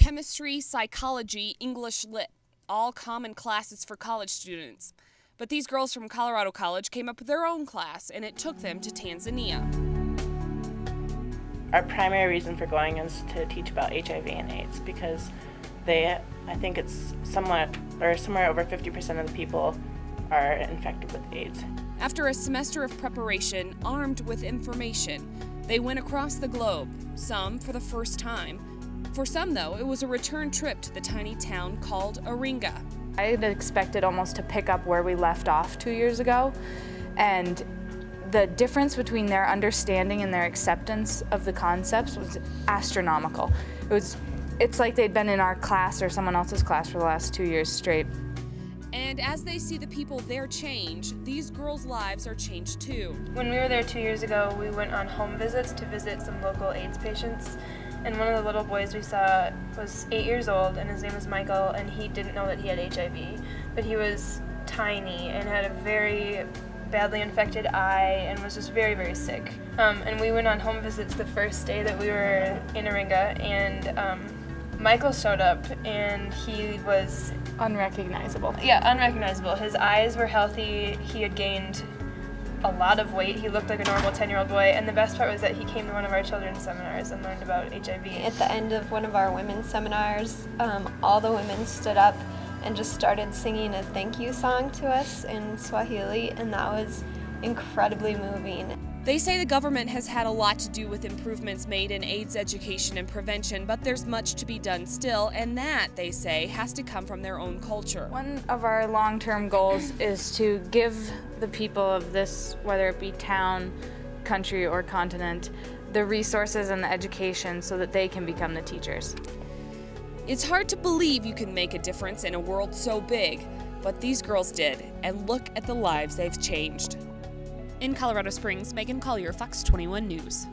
chemistry, psychology, English lit, all common classes for college students. But these girls from Colorado College came up with their own class, and it took them to Tanzania. Our primary reason for going is to teach about HIV and AIDS because I think it's somewhere over 50% of the people are infected with AIDS. After a semester of preparation, armed with information, they went across the globe, some for the first time. For some, though, it was a return trip to the tiny town called Iringa. I had expected almost to pick up where we left off 2 years ago, and the difference between their understanding and their acceptance of the concepts was astronomical. It's like they'd been in our class or someone else's class for the last 2 years straight. And as they see the people there change, these girls' lives are changed too. When we were there 2 years ago, we went on home visits to visit some local AIDS patients. And one of the little boys we saw was 8 years old, and his name was Michael, and he didn't know that he had HIV. But he was tiny and had a very badly infected eye and was just very, very sick. And we went on home visits the first day that we were in Iringa, and Michael showed up, and he was Unrecognizable. Yeah, unrecognizable. His eyes were healthy. He had gained a lot of weight. He looked like a normal 10-year-old boy, and the best part was that he came to one of our children's seminars and learned about HIV. At the end of one of our women's seminars, all the women stood up and just started singing a thank you song to us in Swahili, and that was incredibly moving. They say the government has had a lot to do with improvements made in AIDS education and prevention, but there's much to be done still, and that, they say, has to come from their own culture. One of our long-term goals is to give the people of this, whether it be town, country, or continent, the resources and the education so that they can become the teachers. It's hard to believe you can make a difference in a world so big, but these girls did, and look at the lives they've changed. In Colorado Springs, Megan Collier, Fox 21 News.